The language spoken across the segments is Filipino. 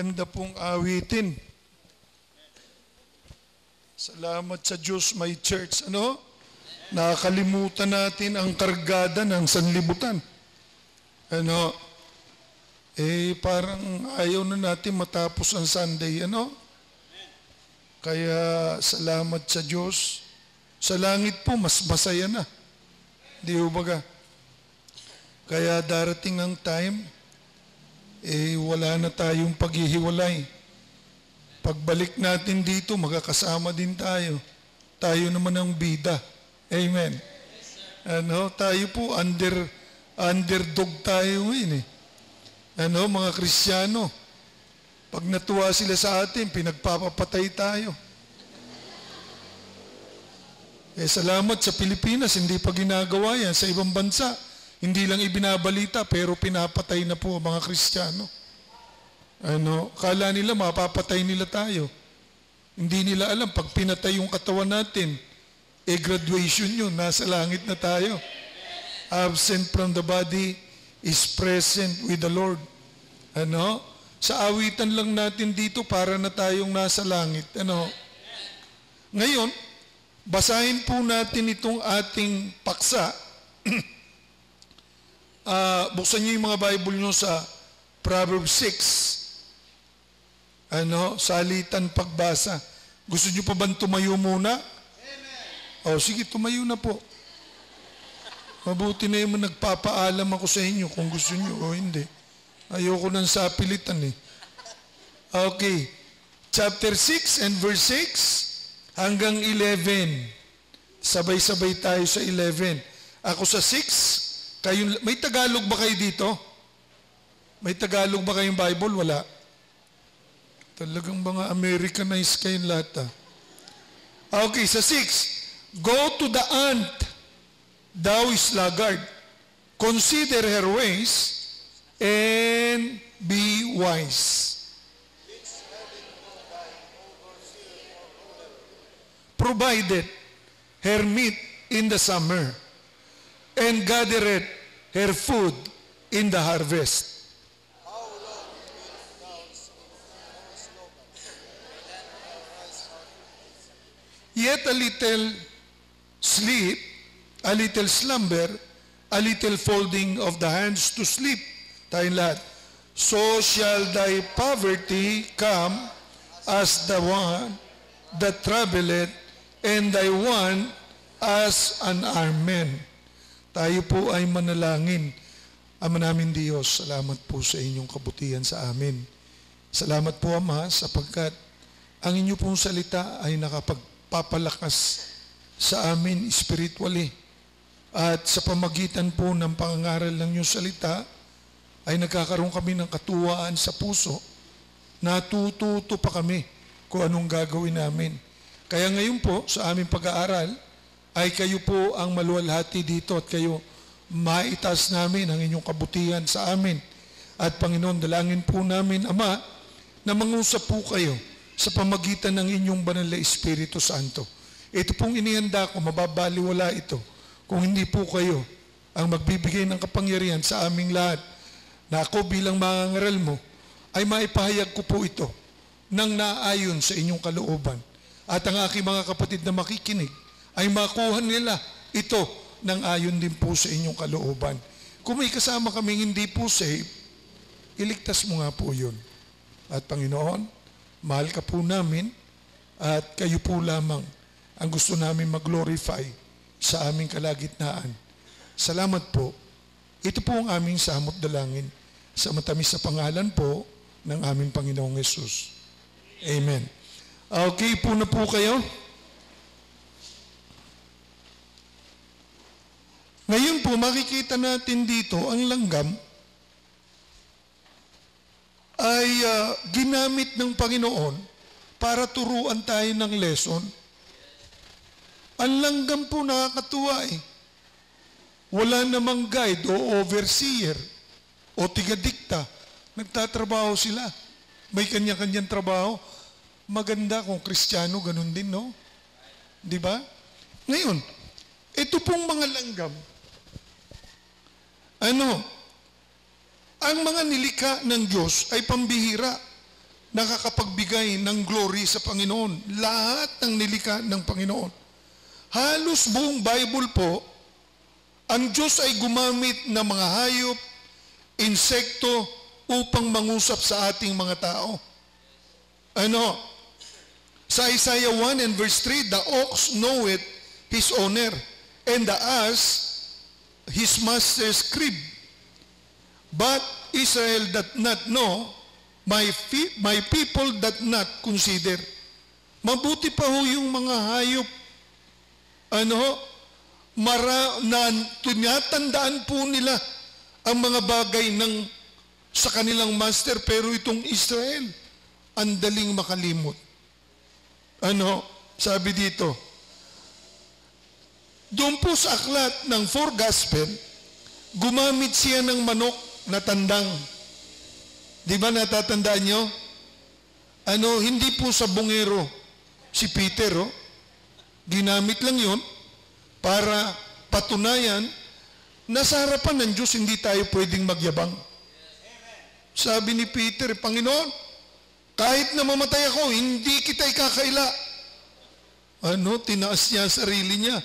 Maganda pong awitin. Salamat sa Diyos, my church. Ano? Nakakalimutan natin ang kargada ng sanlibutan. Ano? Parang ayaw na natin matapos ang Sunday. Ano? Kaya salamat sa Diyos. Sa langit po, mas masaya na. Di ba baga? Kaya darating ang time, wala na tayong paghihiwalay. Pagbalik natin dito, magkakasama din tayo. Tayo naman ang bida. Amen. Ano, tayo po, underdog tayo ngayon . Mga Kristiyano, pag natuwa sila sa atin, pinagpapapatay tayo. Salamat sa Pilipinas, hindi pa ginagawa yan. Sa ibang bansa, hindi lang ibinabalita, pero pinapatay na po ang mga Kristiyano. Kala nila mapapatay nila tayo. Hindi nila alam, pag pinatay yung katawan natin, graduation yun, nasa langit na tayo. Absent from the body is present with the Lord. Sa awitan lang natin dito para na tayong nasa langit. Ngayon, basahin po natin itong ating paksa. Buksan niyo yung mga Bible niyo sa Proverbs 6. Salitan pagbasa. Gusto niyo pa bang tumayo muna? Amen. Sige, tumayo na po. Mabuti na yung nagpapaalam ako sa inyo kung gusto niyo o hindi. Ayoko nang sapilitan . Okay. Chapter 6 and verse 6 hanggang 11. Sabay-sabay tayo sa 11. Ako sa 6. May Tagalog ba kayo dito? May Tagalog ba kayong Bible? Wala. Talagang mga Americanized kayong lahat . Okay, sa 6. Go to the ant, thou sluggard. Consider her ways and be wise. Provided her meat in the summer, and gathereth her food in the harvest. How long wilt thou slow? Yet a little sleep, a little slumber, a little folding of the hands to sleep. Tayong lahat. So shall thy poverty come as the one that traveleth, and thy want as an armed man. Tayo po ay manalangin. Ama namin Diyos, salamat po sa inyong kabutihan sa amin. Salamat po, Ama, sapagkat ang inyo pong salita ay nakapagpapalakas sa amin spiritually. At sa pamagitan po ng pangangaral ng inyong salita, ay nagkakaroon kami ng katuwaan sa puso. Natututo pa kami kung anong gagawin namin. Kaya ngayon po, sa aming pag-aaral, ay kayo po ang maluwalhati dito at kayo maitas namin ang inyong kabutihan sa amin. At Panginoon, dalangin po namin, Ama, na mangusap po kayo sa pamagitan ng inyong banal na Espiritu Santo. Ito pong inihanda ko, mababaliwala ito kung hindi po kayo ang magbibigay ng kapangyarihan sa aming lahat na ako bilang mangangaral mo ay maipahayag ko po ito nang naayon sa inyong kalooban. At ang aking mga kapatid na makikinig ay makuha nila ito nang ayon din po sa inyong kalooban. Kung may kasama kaming hindi po safe, iligtas mo nga po yun. At Panginoon, mahal ka po namin at kayo po lamang ang gusto namin mag-glorify sa aming kalagitnaan. Salamat po. Ito po ang aming samot dalangin sa matamis sa pangalan po ng aming Panginoong Yesus. Amen. Okay po na po kayo. Ngayon po, makikita natin dito ang langgam ay ginamit ng Panginoon para turuan tayo ng lesson. Ang langgam po nakakatuwa . Wala namang guide o overseer o tigadikta. Nagtatrabaho sila. May kanya-kanyang trabaho. Maganda kung Kristiyano, ganun din, no? Di ba? Ngayon, ito pong mga langgam, ang mga nilikha ng Diyos ay pambihira. nakakapagbigay ng glory sa Panginoon. Lahat ng nilikha ng Panginoon. Halos buong Bible po, ang Diyos ay gumamit ng mga hayop, insekto, upang mangusap sa ating mga tao. Sa Isaiah 1 and verse 3, the ox knoweth his owner, and the ass his master's crib. But Israel doth not know, my people doth not consider. Mabuti pa ho yung mga hayop, na tinatandaan po nila ang mga bagay sa kanilang master, pero itong Israel, ang daling makalimot. Sabi dito, doon po sa aklat ng 4 Gospel, gumamit siya ng manok na tandang. Di ba natatandaan nyo? Hindi po sa bungero si Peter, ginamit lang yon para patunayan na sa harapan ng Diyos hindi tayo pwedeng magyabang. Sabi ni Peter, Panginoon, kahit na mamatay ako, hindi kita ikakaila. Tinaas niya sarili niya.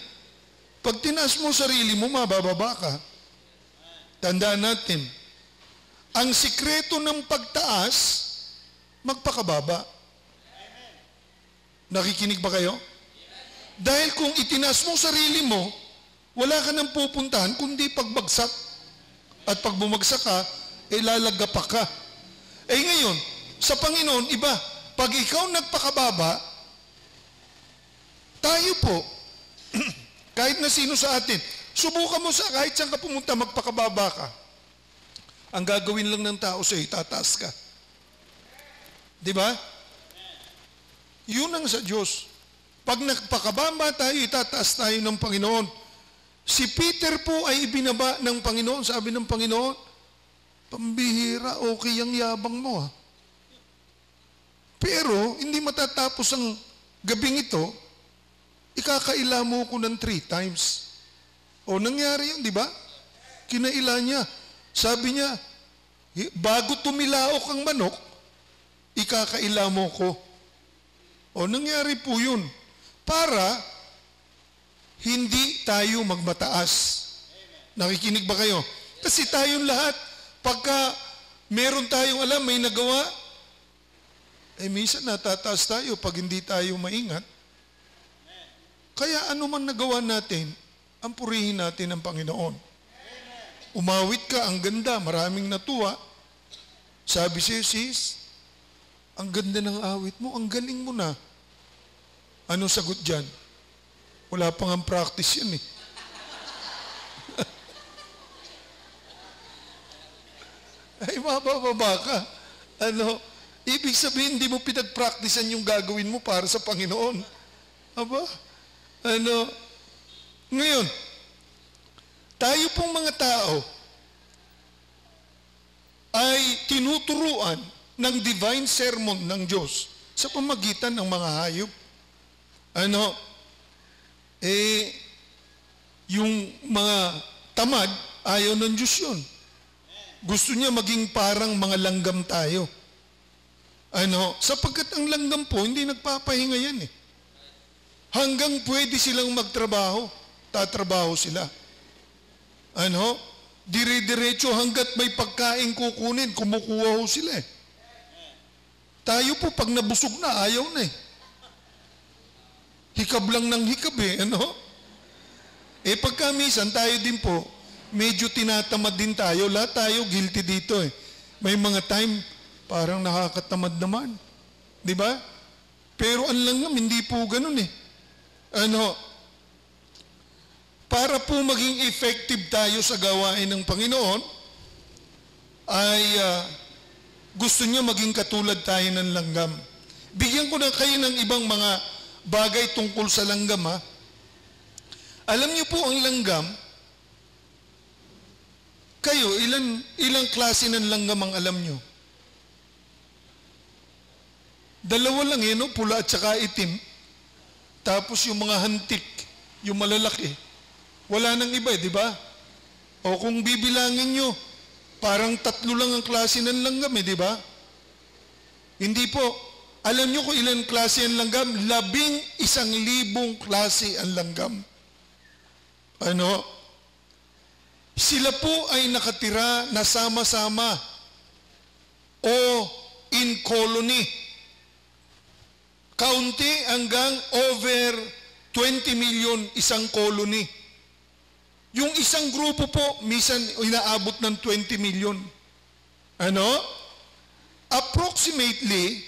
Pag tinaas mo sarili mo, mabababa ka. Tandaan natin, ang sikreto ng pagtaas, magpakababa. Nakikinig ba kayo? Dahil kung itinaas mo sarili mo, wala ka nang pupuntahan kundi pagbagsak. At pag bumagsak ka, lalagapak ka. Ngayon, sa Panginoon, iba. Pag ikaw nagpakababa, tayo po, kahit na sino sa atin, subukan mo kahit saan ka pumunta, magpakababa ka. Ang gagawin lang ng tao sa'yo, tataas ka. Di ba? Yun ang sa Diyos. Pag nagpakababa tayo, itataas tayo ng Panginoon. Si Peter po ay ibinaba ng Panginoon. Sabi ng Panginoon, pambihira, okay ang yabang mo ha. Pero, hindi matatapos ang gabing ito, ikakaila mo ko ng 3 times. Nangyari yun, di ba? Kinaila niya. Sabi niya, bago tumilaok ang manok, ikakaila mo ko. Nangyari po yun. Para hindi tayo magmataas. Nakikinig ba kayo? Kasi tayong lahat, pagka meron tayong alam, may nagawa, minsan natataas tayo pag hindi tayo maingat. Kaya ano man nagawa natin, ang purihin natin ang Panginoon. Umawit ka, ang ganda, maraming natuwa. Sabi siya, sis, ang ganda ng awit mo, ang galing mo na. Ano sagot dyan? Wala pang ang practice yan eh. Ay, mabababa ka. Ibig sabihin, hindi mo pinag-practicean yung gagawin mo para sa Panginoon. Aba? Ngayon, tayo pong mga tao ay tinuturuan ng divine sermon ng Diyos sa pamagitan ng mga hayop. Yung mga tamad, ayaw ng Diyos yun. Gusto niya maging parang mga langgam tayo. Sapagkat ang langgam po, hindi nagpapahinga yan eh. Hanggang pwede silang magtrabaho, tatrabaho sila. Dire-diretso hanggat may pagkain kukunin, kumukuha ho sila eh. Tayo po, pag nabusog na, ayaw na eh. Hikab lang ng hikab eh, pagka minsan, tayo din po, medyo tinatamad din tayo. Lahat tayo guilty dito eh. May mga time, parang nakakatamad naman. Di ba? Pero ang langgam, hindi po ganun eh. Para po maging effective tayo sa gawain ng Panginoon, ay gusto niya maging katulad tayo ng langgam. Bigyan ko na kayo ng ibang mga bagay tungkol sa langgam ha. Alam niyo po ang langgam, kayo, ilang klase ng langgam ang alam niyo? Dalawa lang no? Pula at saka itim. Tapos yung mga hantik, yung malalaki, wala nang iba di ba? O kung bibilangin nyo, parang 3 lang ang klase ng langgam di ba? Hindi po. Alam nyo kung ilang klase ang langgam? 11,000 klase ang langgam. Ano? Sila po ay nakatira na sama-sama o in colony. Kaunti hanggang over 20 million isang colony. Yung isang grupo po, minsan inaabot ng 20 million. Ano? Approximately,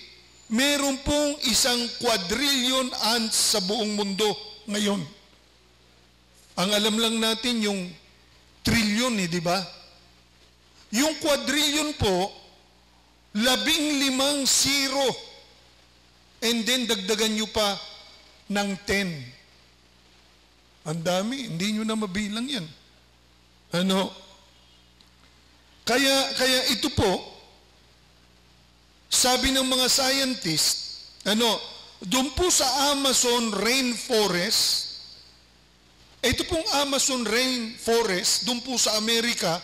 meron pong 1 quadrillion ants sa buong mundo ngayon. Ang alam lang natin yung trillion di ba? Yung quadrillion po, 15 zero. And then dagdagan nyo pa ng 10. Ang dami, hindi nyo na mabilang yan. Ano? Kaya ito po, sabi ng mga scientist, doon po sa Amazon rainforest, ito pong Amazon rainforest, doon po sa Amerika,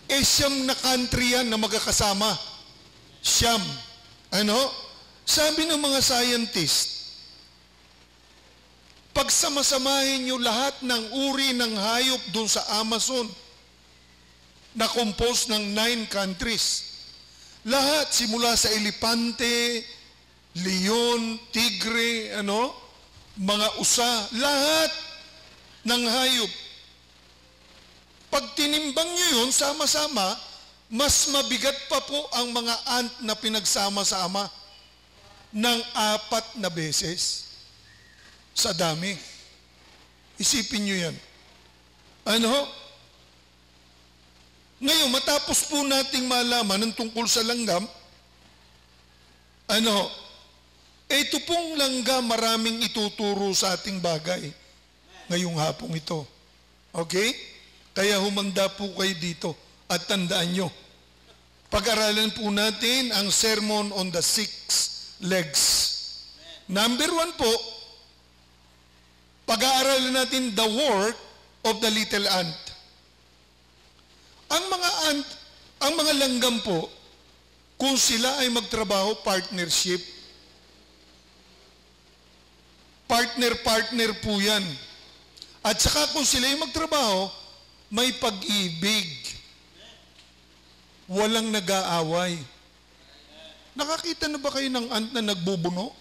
siyam na country yan na magkakasama. Siyam. Sabi ng mga scientist, pag samasamahin nyo lahat ng uri ng hayop doon sa Amazon, na compose ng 9 countries, lahat, simula sa elepante, leon, tigre, mga usa, lahat ng hayop. Pag tinimbang nyo yun, sama-sama, mas mabigat pa po ang mga ant na pinagsama-sama ng 4 na beses sa dami. Isipin nyo yan. Ngayon, matapos po nating malaman ng tungkol sa langgam, ito pong langgam maraming ituturo sa ating bagay ngayong hapong ito. Okay? Kaya humanda po kayo dito at tandaan nyo, pag-aralan po natin ang Sermon on the 6 Legs. Number 1 po, pag-aaralan natin the work of the little ant. Ang mga langgam po, kung sila ay magtrabaho, partnership. Partner po yan. At saka kung sila ay magtrabaho, may pag-ibig. Walang nag-aaway. Nakakita na ba kayo ng ant na nagbubuno?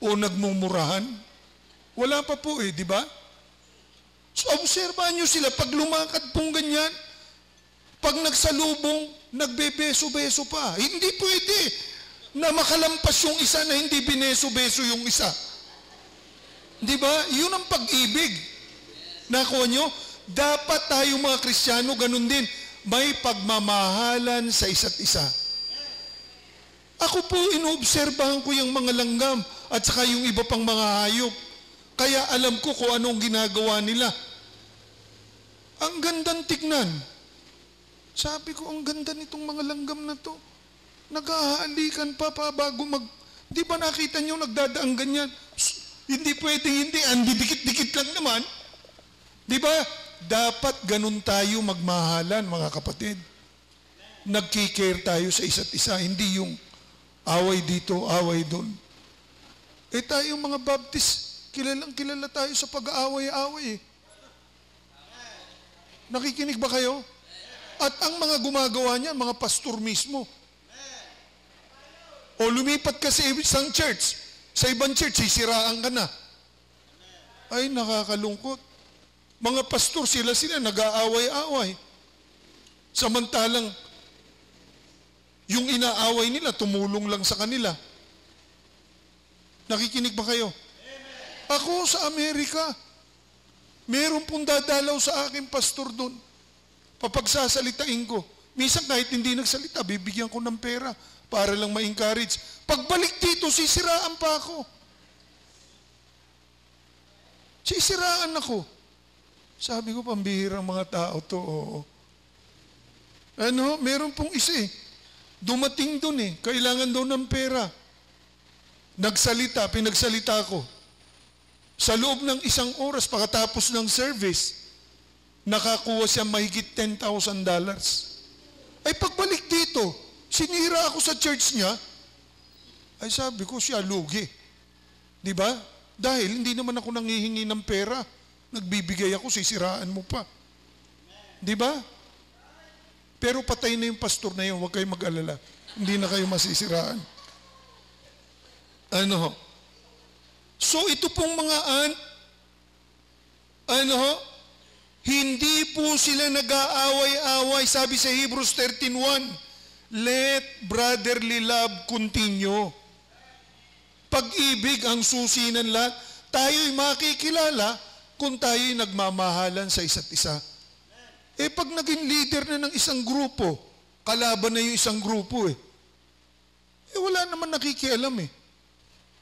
O nagmumurahan? Wala pa po di ba? So, obserbahan nyo sila, pag lumakad pong ganyan, pag nagsalubong, nagbebeso-beso pa. Hindi pwede na makalampas yung isa na hindi bineso-beso yung isa. Di ba? Yun ang pag-ibig. Nakuha nyo? Dapat tayo mga Kristiyano, ganun din. May pagmamahalan sa isa't isa. Ako po, inoobserbahan ko yung mga langgam at saka yung iba pang mga hayop. Kaya alam ko kung anong ginagawa nila. Ang gandang tignan. Sabi ko, ang ganda nitong mga langgam na to. Nag-ahalikan pa bago Di ba nakita nyo nagdadaang ganyan? Hindi pwedeng hindi. Andi dikit-dikit lang naman. Di ba? Dapat ganun tayo magmahalan, mga kapatid. Nagkikare tayo sa isa't isa. Hindi yung away dito, away doon. Tayo mga Baptist, kilala tayo sa pag-aaway-aaway. Nakikinig ba kayo? At ang mga gumagawa niyan, mga pastor mismo. O lumipat ka sa isang church, sa ibang church, sisiraan ka na. Ay, nakakalungkot. Mga pastor, sila nag-aaway-aaway. Samantalang, yung inaaway nila, tumulong lang sa kanila. Nakikinig ba kayo? Ako sa Amerika, meron pong dadalaw sa aking pastor doon. Papagsasalitain ko. Minsan kahit hindi nagsalita, bibigyan ko ng pera para lang ma-encourage. Pagbalik dito, sisiraan pa ako. Sisiraan ako. Sabi ko, pambihirang mga tao to. Meron pong isa dumating doon kailangan daw ng pera. Nagsalita, pinagsalita ko. Sa loob ng 1 oras, pagkatapos ng service, nakakuha siya mahigit $10,000. Ay pagbalik dito, Sinira ako sa church niya. Ay sabi ko, siya lugi. Di ba? Dahil hindi naman ako nangihingi ng pera. Nagbibigay ako, sisiraan mo pa. Di ba? Pero patay na yung pastor na yun, huwag kayong mag-alala. Hindi na kayo masisiraan. Ano? So ito pong mga hindi po sila nag-aaway-away. Sabi sa Hebrews 13:1, let brotherly love continue. Pag-ibig ang susi ng lahat. Tayo'y makikilala kung tayo'y nagmamahalan sa isa't isa. Pag naging leader na ng isang grupo, kalaban na yung isang grupo wala naman nakikialam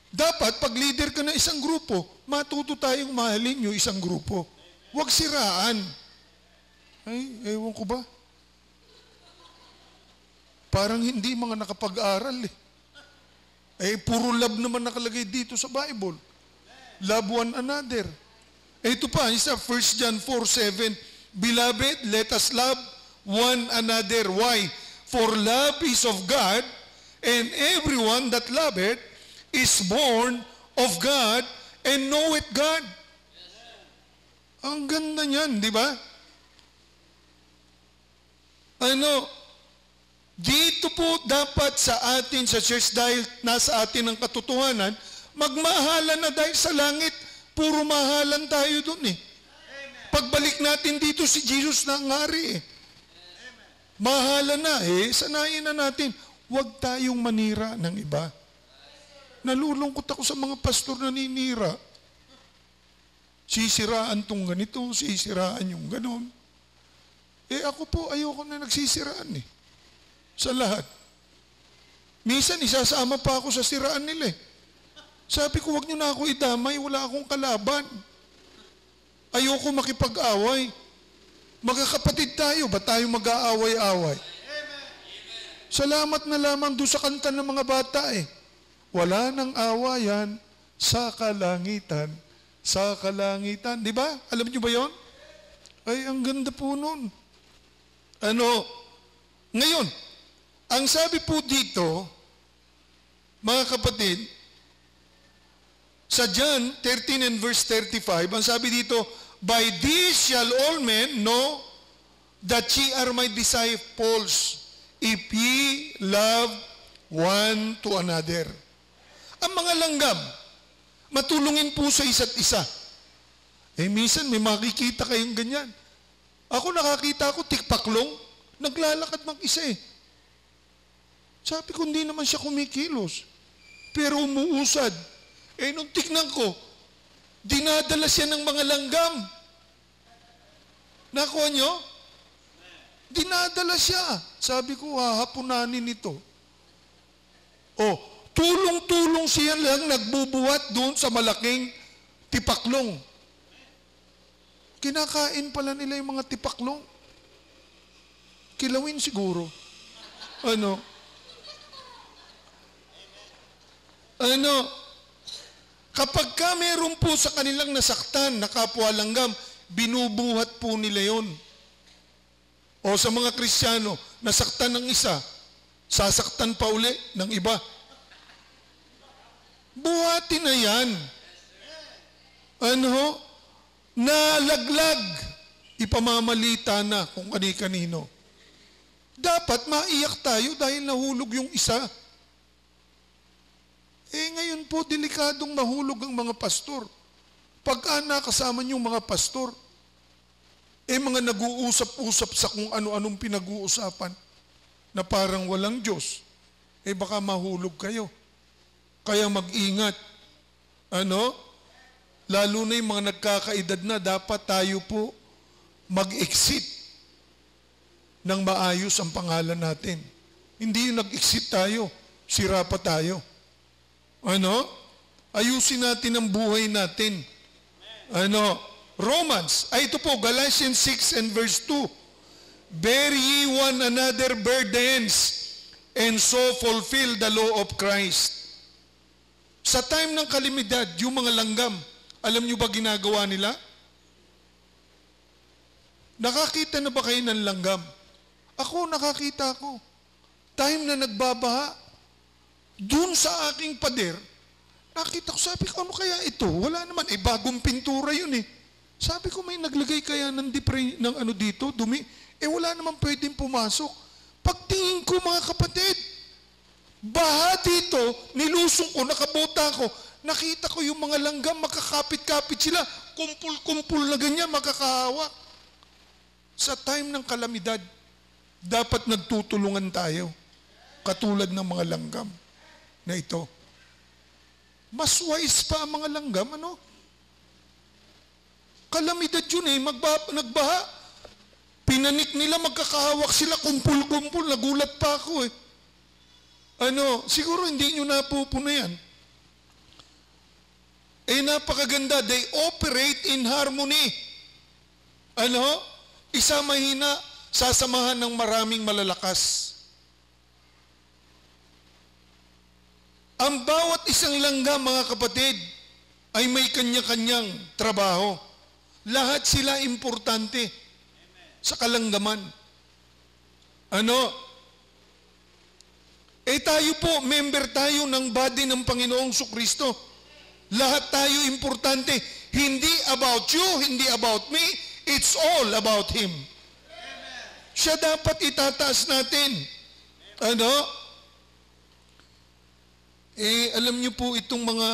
Dapat, pag leader ka ng isang grupo, matuto tayong mahalin yung isang grupo. Huwag siraan. Ay, ewan ko ba? Parang hindi mga nakapag-aral puro love naman nakalagay dito sa Bible. Love one another. Ito pa, isa 1 John 4:7. Beloved, let us love one another. Why? For love is of God, and everyone that loveth is born of God and knoweth God. Ang ganda niyan, di ba? Dito po dapat sa atin sa church, dahil nasa atin ang katotohanan, magmahalan na dahil sa langit, puro mahalan tayo dun Pagbalik natin dito, si Jesus na ang hari Mahalan na sanayin na natin, huwag tayong manira ng iba. Nalulungkot ako sa mga pastor na ninira. Sisiraan tong ganito, sisiraan yung ganon. Ako po, ayoko na nagsisiraan sa lahat. Minsan, isasama pa ako sa siraan nila Sabi ko, wag niyo na ako idamay, wala akong kalaban. Ayoko makipag-away. Magkakapatid tayo, ba tayo mag-aaway-away? Salamat na lamang doon sa kanta ng mga bata Wala nang awayan sa kalangitan. Sa kalangitan. Di ba? Alam niyo ba yon? Ay, ang ganda po nun. Ngayon, ang sabi po dito, mga kapatid, sa John 13 and verse 35, ang sabi dito, by this shall all men know that ye are my disciples, if ye love one to another. Ang mga langgam, matulungin po sa isa't isa. Minsan may makikita kayong ganyan. Ako nakakita ko, tikpaklong, naglalakad mag-isa Sabi ko, hindi naman siya kumikilos. Pero umuusad. Nung tignan ko, dinadala siya ng mga langgam. Nakuha nyo? Dinadala siya. Sabi ko, hahapunanin ito. Tulong-tulong siya lang nagbubuhat doon sa malaking tipaklong. Kinakain pala nila yung mga tipaklong. Kilawin siguro. Kapag ka meron po sa kanilang nasaktan na kapwa langgam, binubuhat po nila yon. O sa mga Kristiyano, nasaktan ng isa, sasaktan pa uli ng iba. Buhatin na yan. Nalaglag. Ipamamalita na kung kani-kanino. Dapat maiyak tayo dahil nahulog yung isa. Ngayon po, delikadong mahulog ang mga pastor. Pagka nakasama niyong mga pastor, mga nag-uusap-usap sa kung ano-anong pinag-uusapan na parang walang Diyos, baka mahulog kayo. Kaya mag-ingat. Lalo na yung mga nagkakaedad na, dapat tayo po mag-exit ng maayos ang pangalan natin. Hindi yung nag-exit tayo, sira pa tayo. Ayusin natin ang buhay natin. Romans, ito po, Galatians 6 and verse 2. Bear ye one another burdens, and so fulfill the law of Christ. Sa time ng kalamidad, yung mga langgam, alam nyo ba ginagawa nila? Nakakita na ba kayo ng langgam? Ako, nakakita ko. time na nagbabaha, dun sa aking pader, nakita ko, sabi ko, ano kaya ito? Wala naman, bagong pintura yun eh. Sabi ko, may naglagay kaya ng dito, dumi. Wala naman pwedeng pumasok. Pagtingin ko, mga kapatid, baha dito, nilusong ko, nakabota ko, nakita ko yung mga langgam, makakapit-kapit sila, kumpul-kumpul na ganyan, makakahawa. Sa time ng kalamidad, dapat nagtutulungan tayo, katulad ng mga langgam na ito. Mas wise pa ang mga langgam, ano? Kalamidad yun eh, nagbaha. Pinanik nila, magkakahawak sila, kumpul-kumpul, nagulat pa ako eh. Siguro hindi nyo napupuna yan. Napakaganda, they operate in harmony. Isa mahina, sasamahan ng maraming malalakas. Ang bawat isang langgam, mga kapatid, ay may kanya-kanyang trabaho. Lahat sila importante sa kalanggaman. Tayo po, member tayo ng body ng Panginoong Sukristo. Lahat tayo importante. Hindi about you, hindi about me, it's all about Him. Siya dapat itataas natin. Alam niyo po itong mga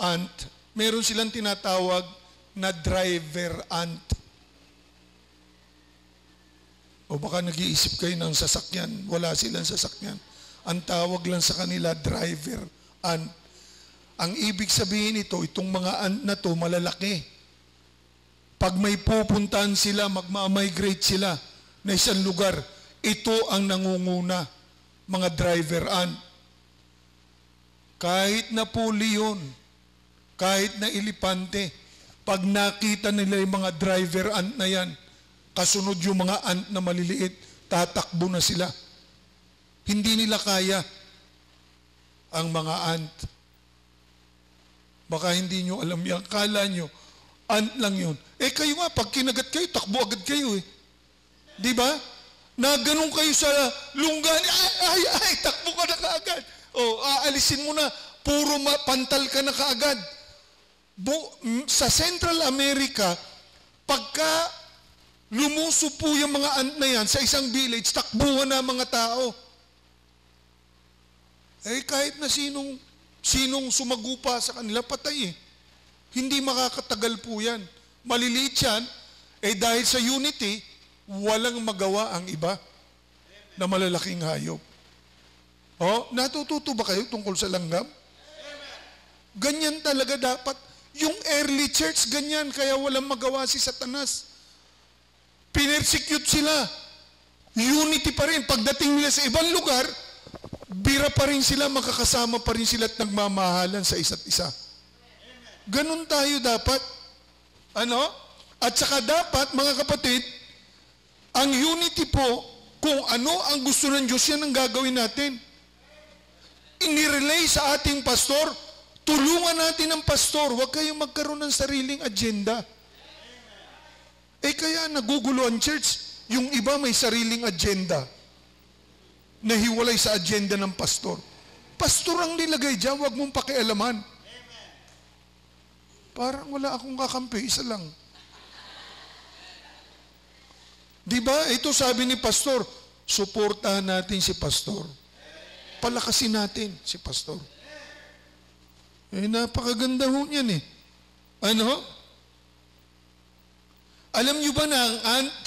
ant, meron silang tinatawag na driver ant. O baka nag-iisip kayo ng sasakyan, wala silang sasakyan. Ang tawag lang sa kanila, driver ant. Ang ibig sabihin ito, itong mga ant na to, malalaki. Pag may pupuntahan sila, magmamigrate sila na isang lugar, ito ang nangunguna, mga driver ant. Kahit na po leon, kahit na elepante, pag nakita nila yung mga driver ant na yan, kasunod yung mga ant na maliliit, tatakbo na sila. Hindi nila kaya ang mga ant. Baka hindi nyo alam yan. Kala nyo, ant lang yun. Kayo nga, pag kinagat kayo, takbo agad kayo eh. Di ba? Na ganun kayo sa lunggan, ay, takbo ka na kaagad. Aalisin mo na, puro pantal ka na kaagad. Sa Central America, pagka lumuso po yung mga ant na yan sa isang village, takbuhan na mga tao. Kahit na sinong sumagupa sa kanila, patay eh. Hindi makakatagal po yan. Maliliit yan, dahil sa unity, walang magawa ang iba na malalaking hayop. Natututo ba kayo tungkol sa langgam? Ganyan talaga dapat. Yung early church, ganyan, kaya walang magawa si Satanas. Pinersecute sila. Unity pa rin. Pagdating nila sa ibang lugar, bira pa rin sila, makakasama pa rin sila at nagmamahalan sa isa't isa. Ganun tayo dapat. At saka dapat, mga kapatid, ang unity po, kung ano ang gusto ng Diyos, yan ang gagawin natin. Inirelay sa ating pastor, tulungan natin ang pastor, huwag kayong magkaroon ng sariling agenda. Kaya nagugulo ang church, yung iba may sariling agenda na hiwalay sa agenda ng pastor. Pastor ang nilagay dyan, huwag mong pakialaman. Parang wala akong kakampi, isa lang. Diba? Ito sabi ni pastor, suportahan natin si pastor. Palakasin natin si pastor. Napakaganda ho niyan eh. Alam niyo ba na ang ant,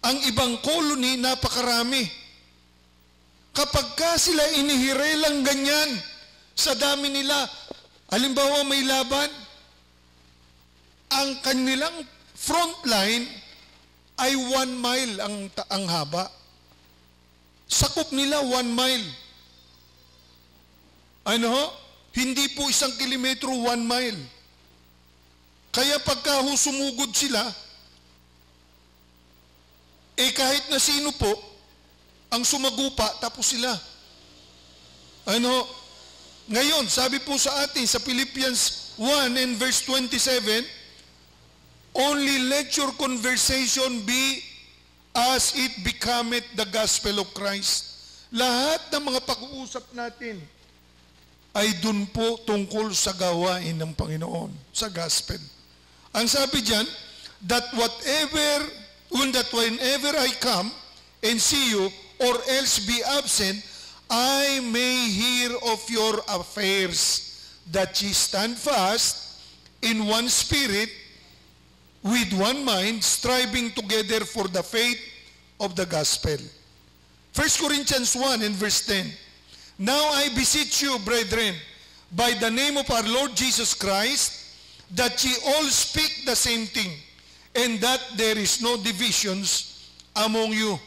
ang ibang colony, napakarami. Kapag ka sila inihirelang ganyan, sa dami nila, halimbawa may laban, ang kanilang front line ay 1 mile ang haba. Sakop nila 1 mile. Hindi po 1 kilometro, 1 mile. Kaya pagka sumugod sila, kahit na sino po, ang sumagupa, tapos sila. Ngayon, sabi po sa atin, sa Philippians 1 and verse 27, only let your conversation be as it becometh the gospel of Christ, Lahat ng mga pag-uusap natin ay dun po tungkol sa gawain ng Panginoon, sa gospel. Ang sabi diyan, that whenever I come and see you, or else be absent, I may hear of your affairs, that ye stand fast in one spirit, with one mind, striving together for the faith of the gospel. 1 Corinthians 1 and verse 10. Now I beseech you, brethren, by the name of our Lord Jesus Christ, that ye all speak the same thing, and that there is no divisions among you,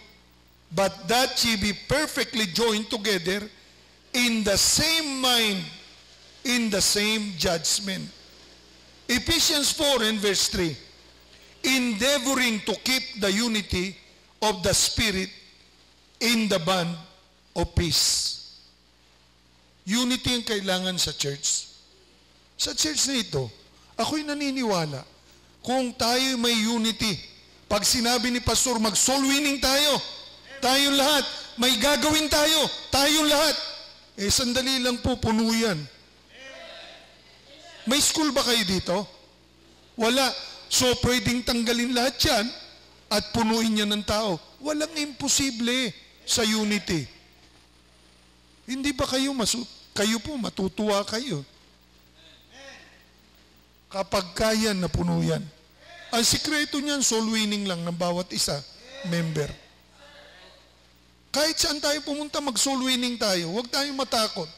but that ye be perfectly joined together in the same mind, in the same judgment. Ephesians 4 and verse 3. Endeavoring to keep the unity of the Spirit in the bond of peace. Unity ang kailangan sa church. Sa church na ito, ako'y naniniwala, kung tayo may unity, pag sinabi ni Pastor, mag-soul winning tayo, tayong lahat, may gagawin tayo, tayong lahat. Sandali lang po, puno yan. May school ba kayo dito? Wala. So, pwedeng tanggalin lahat yan at punuin yan ng tao. Walang imposible sa unity. Hindi ba kayo po matutuwa kayo? Kapag kaya na puno yan. Ang sikreto niyan, soul winning lang ng bawat isa, member. Kahit saan tayo pumunta, mag-soul winning tayo. Huwag tayong matakot.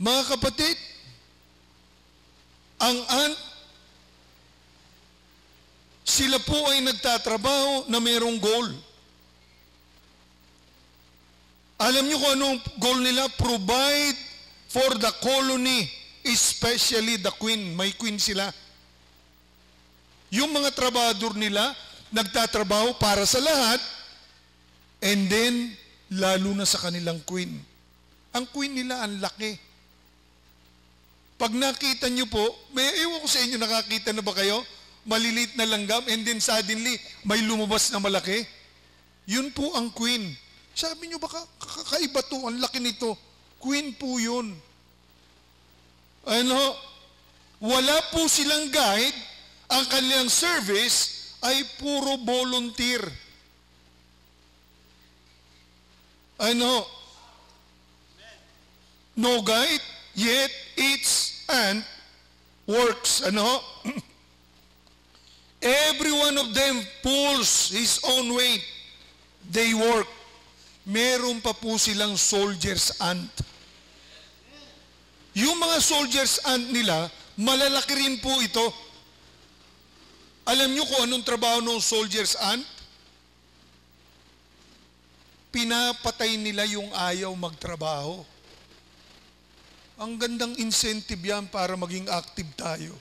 Mga kapatid, sila po ay nagtatrabaho na mayroong goal. Alam niyo kung anong goal nila? Provide for the colony, especially the queen. May queen sila. Yung mga trabador nila, nagtatrabaho para sa lahat, and then, lalo na sa kanilang queen. Ang queen nila, ang laki. Pag nakita niyo po, ewan ko sa inyo, nakakita na ba kayo? Malilit na langgam, and then suddenly, may lumabas na malaki. Yun po ang queen. Sabi niyo, baka kakaiba to, ang laki nito. Queen po yun. Wala po silang guide, ang kanilang service ay puro volunteer. No guide, yet eats and works. Every one of them pulls his own weight. They work. Meron pa po silang soldiers ant. Yung mga soldiers ant nila, malalaki rin po ito. Alam nyo kung anong trabaho ng soldiers ant? Pinapatay nila yung ayaw magtrabaho. Ang gandang incentive yan para maging active tayo.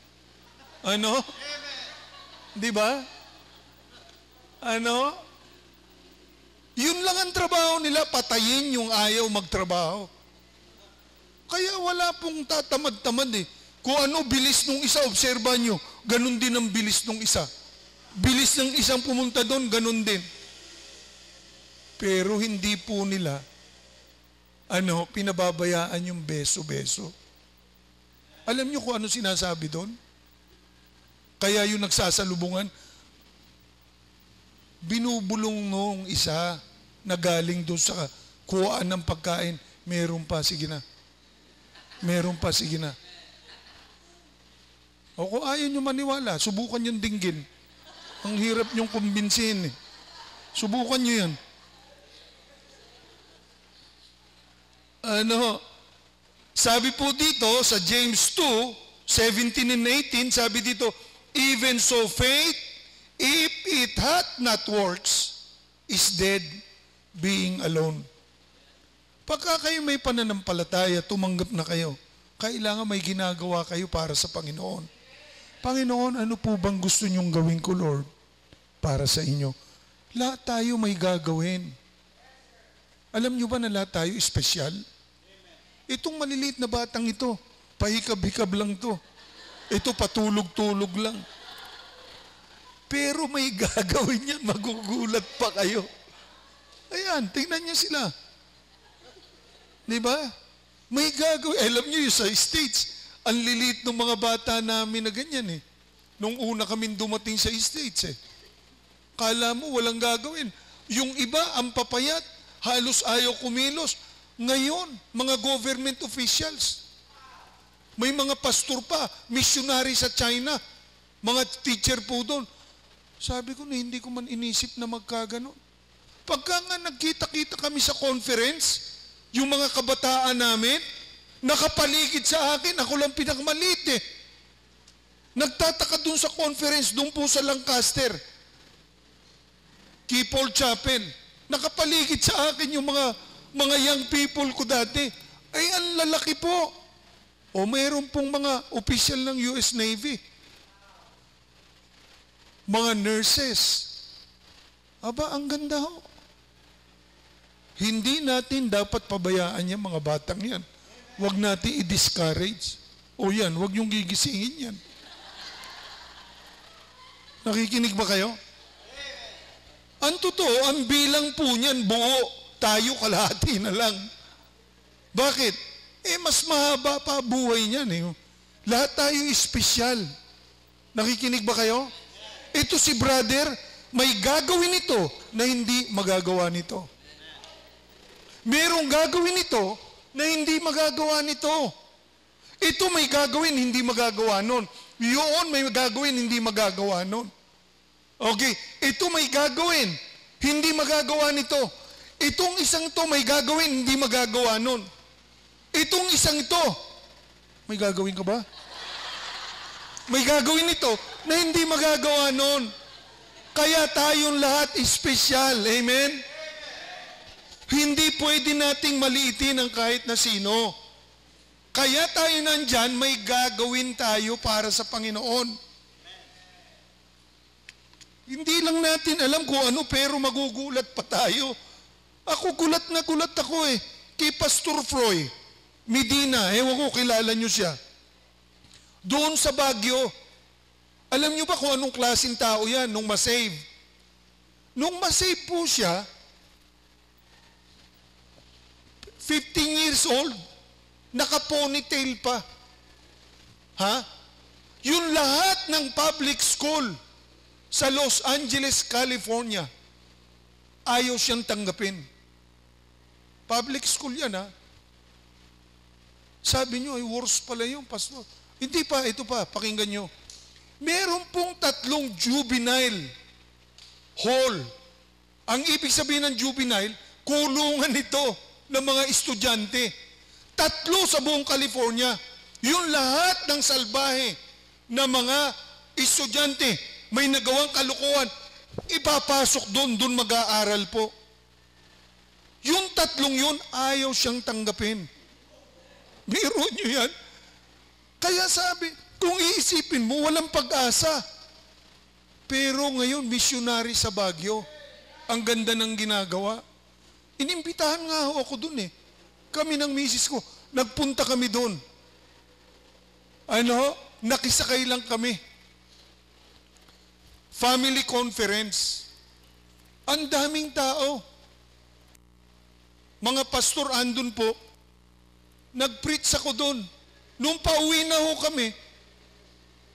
Di ba? Yun lang ang trabaho nila, patayin yung ayaw magtrabaho. Kaya wala pong tatamad-tamad eh. Kung ano bilis nung isa, obserba nyo, ganun din ang bilis nung isa. Bilis ng isang pumunta doon, ganun din. Pero hindi po nila pinababayaan yung beso-beso. Alam niyo kung ano sinasabi doon? Kaya yung nagsasalubungan, binubulong nung isa na galing doon sa kuhaan ng pagkain, meron pa, sige na. Meron pa, sige na. O kung ayaw nyo maniwala, subukan yung dinggin. Ang hirap nyong kumbinsin eh. Subukan nyo yan. Sabi po dito sa James 2:17 and 18, sabi dito, even so faith, if it hath not works, is dead, being alone. Pagka kayo may pananampalataya, tumanggap na kayo, kailangan may ginagawa kayo para sa Panginoon. Panginoon, ano po bang gusto nyong gawin ko, Lord, para sa inyo? Lahat tayo may gagawin. Alam nyo ba na lahat tayo espesyal? Itong maliliit na batang ito, pahikab-hikab lang to. Ito patulog-tulog lang. Pero may gagawin yan, magugulat pa kayo. Ayan, tingnan niyo sila. Di ba? May gagawin. Alam niyo yung sa States, ang lilit ng mga bata namin na ganyan eh. Nung una kaming dumating sa States eh. Kala mo walang gagawin. Yung iba, ang papayat, halos ayaw kumilos. Ngayon, mga government officials, may mga pastor pa, missionary sa China, mga teacher po doon. Sabi ko na hindi ko man inisip na magkaganon. Pagka nga nagkita-kita kami sa conference, yung mga kabataan namin, nakapaligid sa akin, ako lang pinakamalit eh. Nagtataka dun sa conference, dun po sa Lancaster, Key Paul Chapel. Nakapaligid sa akin yung mga young people ko dati. Ay, ang lalaki po. O mayroon pong mga official ng US Navy. Mga nurses. Aba, ang ganda ho. Hindi natin dapat pabayaan yung mga batang yan. Huwag natin i-discourage. O yan, huwag yung gigisingin yan. Nakikinig ba kayo? Ang totoo, ang bilang po niyan, buo, tayo kalahati na lang. Bakit? Mas mahaba pa buhay niyan eh. Lahat tayo espesyal. Nakikinig ba kayo? Ito si brother, may gagawin ito na hindi magagawa nito. Merong gagawin ito na hindi magagawa nito. Ito may gagawin, hindi magagawa nun. Yun may gagawin, hindi magagawa nun. Okay, ito may gagawin, hindi magagawa nito. Itong isang to may gagawin, hindi magagawa nun. Itong isang ito, may gagawin ka ba? May gagawin ito na hindi magagawa nun. Kaya tayong lahat espesyal. Amen? Hindi pwede nating maliitin ang kahit na sino. Kaya tayo nandyan, may gagawin tayo para sa Panginoon. Hindi lang natin alam kung ano, pero magugulat pa tayo. Ako, gulat na gulat ako eh. Kay Pastor Froy Medina, ewan ko, kilala nyo siya. Doon sa Baguio, alam nyo ba kung anong klaseng tao yan nung masave? Nung masave po siya, 15 years old, naka-ponytail pa. Ha? Yung lahat ng public school sa Los Angeles, California, ayaw siyang tanggapin. Public school yan, ha? Sabi nyo, ay worse pala yung pastor. Hindi pa, ito pa, pakinggan nyo. Meron pong 3 juvenile hall. Ang ibig sabihin ng juvenile, kulungan ito ng mga estudyante. 3 sa buong California. Yung lahat ng salbahe na mga estudyante may nagawang kalukuhan, ipapasok doon mag-aaral po. Yung 3 yun, ayaw siyang tanggapin. Biro nyo yan. Kaya sabi, kung iisipin mo, walang pag-asa. Pero ngayon, missionary sa Baguio. Ang ganda ng ginagawa. Inimbitahan nga ako dun eh. Kami ng misis ko, nagpunta kami dun. Nakisakay lang kami. Family conference. Ang daming tao. Mga pastor andun po. Nag-preach ako dun. Nung pauwi na ho kami,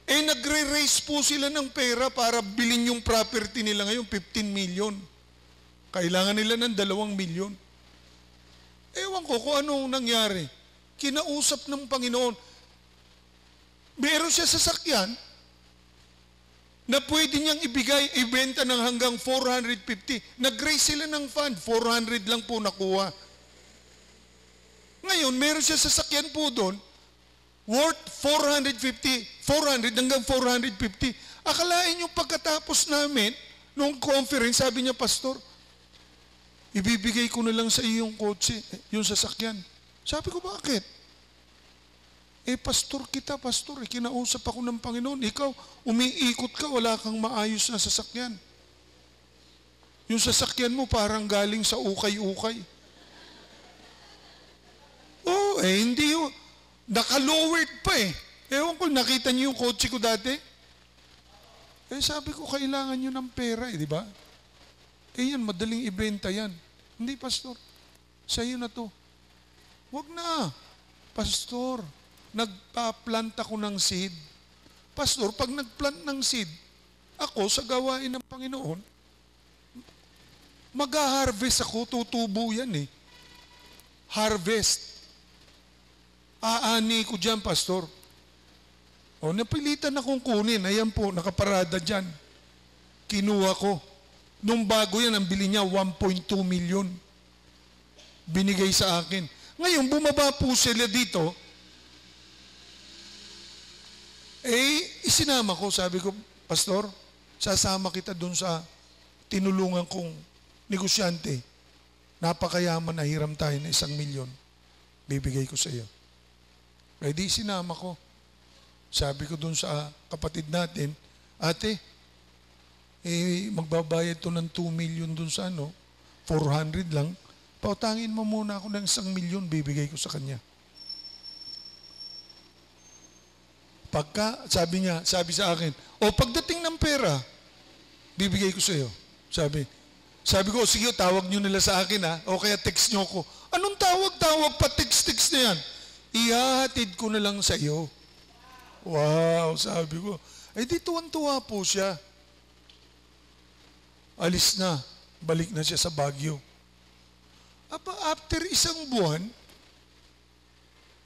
nagre-raise po sila ng pera para bilhin yung property nila ngayon, 15 million. Kailangan nila ng 2 milyon. Ewan ko kung anong nangyari. Kinausap ng Panginoon. Meron siya sasakyan na pwede niyang ibenta ng hanggang 450. Nag-raise sila ng fund, 400 lang po nakuha. Ngayon, meron siya sasakyan po doon, worth 400 hanggang 450. Akalain yung pagkatapos namin, nung conference, sabi niya, Pastor, ibibigay ko na lang sa iyo yung kotse, yung sasakyan. Sabi ko, bakit? Pastor kita, pastor. Kinausap ako ng Panginoon. Ikaw, umiikot ka, wala kang maayos na sasakyan. Yung sasakyan mo parang galing sa ukay-ukay. Hindi yun. Naka-lowered pa eh. Ewan ko, nakita niyo yung kotse ko dati? Sabi ko, kailangan nyo ng pera di ba? Yan, madaling ibenta yan. Hindi, pastor. Sa'yo na to. Wag na. Pastor, nagpa-plant ako ng seed. Pastor, pag nagplant ng seed, ako sa gawain ng Panginoon, mag-harvest ako, tutubo yan eh. Harvest. Aani ko dyan, pastor. O, napilitan akong kunin. Ayan po, nakaparada dyan. Kinuha ko. Nung bago yan, ang bili niya, 1.2 million. Binigay sa akin. Ngayon, bumaba po sila dito. Isinama ko. Sabi ko, pastor, sasama kita dun sa tinulungan kong negosyante. Napakayaman na hiram tayo na 1 milyon. Bibigay ko sa iyo. Kaya di sinama ko. Sabi ko dun sa kapatid natin, ate, magbabayad to ng 2 million dun sa 400 lang. Pautangin mo muna ako ng 1 milyon, bibigay ko sa kanya. Pagka, sabi sa akin, pagdating ng pera, bibigay ko sa iyo. Sabi ko, sige, tawag nyo nila sa akin o kaya text nyo ko. Anong tawag pa, text na yan? Ihahatid ko na lang sa iyo. Wow, sabi ko. Di tuwan-tuwa po siya. Alis na, balik na siya sa Baguio. After 1 buwan,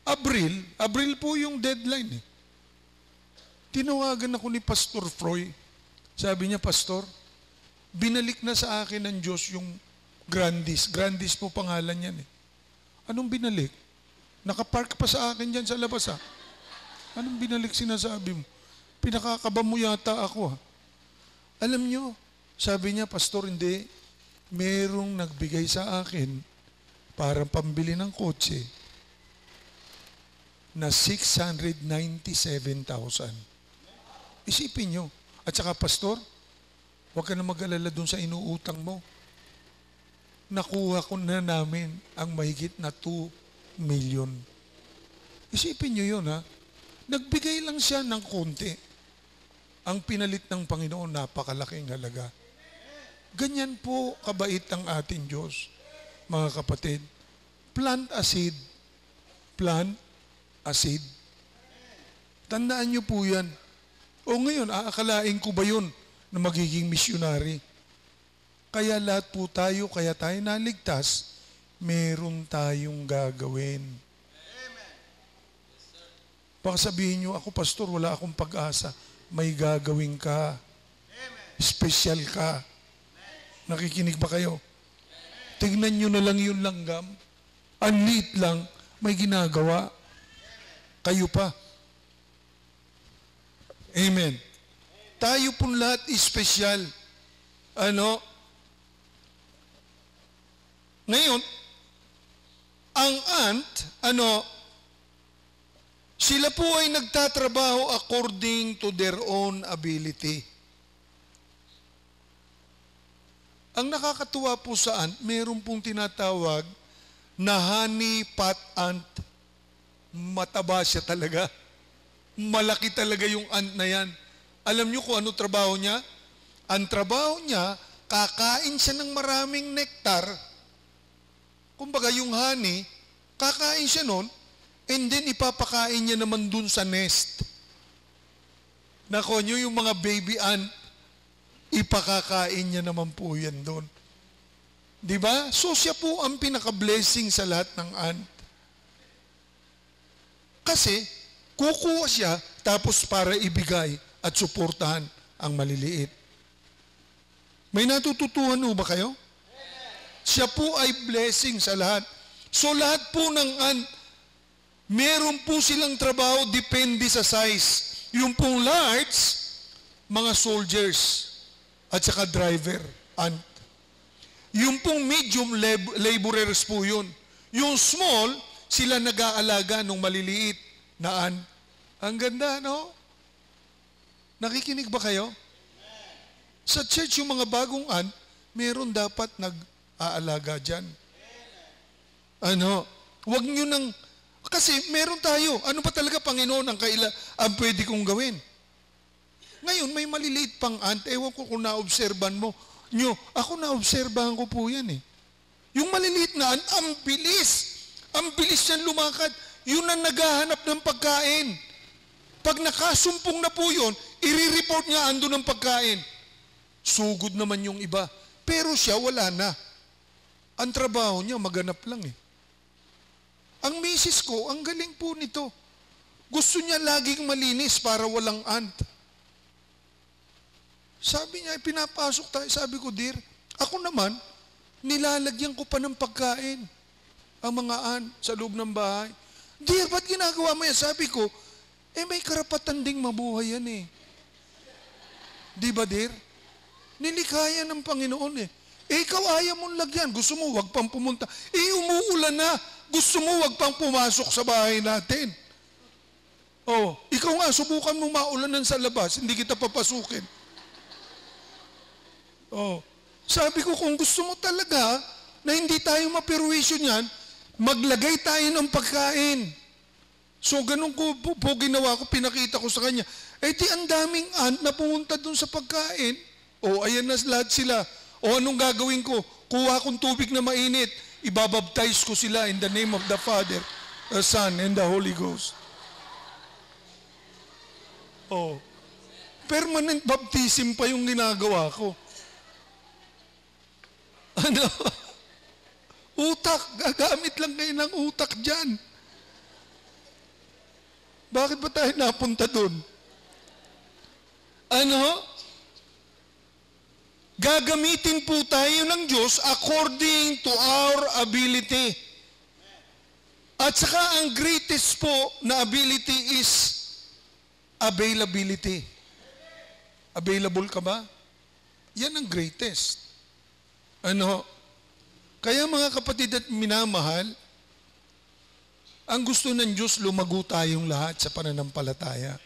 Abril po yung deadline eh. Tinawagan ako ni Pastor Froy. Sabi niya, Pastor, binalik na sa akin ng Diyos yung Grandis. Grandis po pangalan yan eh. Anong binalik? Nakapark pa sa akin dyan sa labas Anong binalik sinasabi mo? Pinakakaba mo yata ako Alam nyo, sabi niya, Pastor, hindi. Merong nagbigay sa akin para pambili ng kotse na 697,000. Isipin nyo. At saka, Pastor, huwag ka na mag-alala dun sa inuutang mo. Nakuha ko na namin ang mahigit na 2 million. Isipin nyo yun Nagbigay lang siya ng konti. Ang pinalit ng Panginoon, napakalaking halaga. Ganyan po kabait ang ating Diyos, mga kapatid. Plant a seed. Plant a seed. Tandaan nyo po yan. Ngayon, aakalain ko ba yun na magiging missionary? Kaya lahat po tayo, kaya tayo naligtas, meron tayong gagawin. Baka sabihin nyo, ako pastor, wala akong pag-asa. May gagawin ka. Special ka. Nakikinig ba kayo? Tignan nyo na lang yung langgam. Ang liit lang, may ginagawa. Kayo pa. Amen. Tayo pong lahat special. Ngayon, ang ant, sila po ay nagtatrabaho according to their own ability. Ang nakakatuwa po sa ant, meron pong tinatawag na honey pot ant. Mataba siya talaga. Malaki talaga yung ant na yan. Alam niyo kung ano trabaho niya? Ang trabaho niya, kakain siya ng maraming nektar. Kumbaga yung honey, kakain siya nun, and then ipapakain niya naman dun sa nest. Nako nyo, yung mga baby ant, ipakakain niya naman po yan dun. Diba? So siya po ang pinaka-blessing sa lahat ng ant. Kasi, kukuha siya, tapos para ibigay at suportahan ang maliliit. May natututuhan mo ba kayo? Siya po ay blessing sa lahat. So lahat po ng ant, meron po silang trabaho, depende sa size. Yung pong large, mga soldiers, at saka driver, ant. Yung pong medium, laborers po yun. Yung small, sila nag-aalaga ng maliliit na ant. Ang ganda, no? Nakikinig ba kayo? Sa church, yung mga bagong ant, meron dapat nag-aalaga dyan. Huwag nyo nang, kasi meron tayo. Ano pa talaga, Panginoon, ang pwede kong gawin? Ngayon, may maliliit pang ant. Ewan ko kung naobserban mo. Ako naobserbahan ko po yan eh. Yung maliliit na ant, ang bilis. Ang bilis niyan lumakad. Yun ang naghahanap ng pagkain. Pag nakasumpong na po yun, i-report niya ando ng pagkain. Sugod naman yung iba. Pero siya wala na. Ang trabaho niya, maganap lang eh. Ang misis ko, ang galing po nito. Gusto niya laging malinis para walang ant. Sabi niya, pinapasok tayo. Sabi ko, dear, ako naman, nilalagyan ko pa ng pagkain ang mga ant sa loob ng bahay. Dear, ba't ginagawa mo yan? Sabi ko, may karapatan ding mabuhay yan eh. Di ba, dear? Nilikha ng Panginoon eh. Ikaw ayaw mong lagyan. Gusto mo, wag pang pumunta. Umuulan na. Gusto mo, wag pang pumasok sa bahay natin. Oh, ikaw nga, subukan mo maulanan sa labas. Hindi kita papasukin. Oh, sabi ko, kung gusto mo talaga na hindi tayo maperwisyo niyan, maglagay tayo ng pagkain. So, ganun ko po ginawa ko, pinakita ko sa kanya. Di ang daming ant na pumunta dun sa pagkain. O, ayan na lahat sila. O, anong gagawin ko? Kuha kong tubig na mainit. Ibabaptize ko sila in the name of the Father, the Son, and the Holy Ghost. O, permanent baptism pa yung ginagawa ko. Ano? Utak. Gagamit lang kayo ng utak dyan. Bakit ba tayo napunta dun? Ano? Gagamitin po tayo ng Diyos according to our ability. At saka ang greatest po na ability is availability. Available ka ba? Yan ang greatest. Ano? Kaya mga kapatid at minamahal, ang gusto ng Diyos, lumago tayong lahat sa pananampalataya.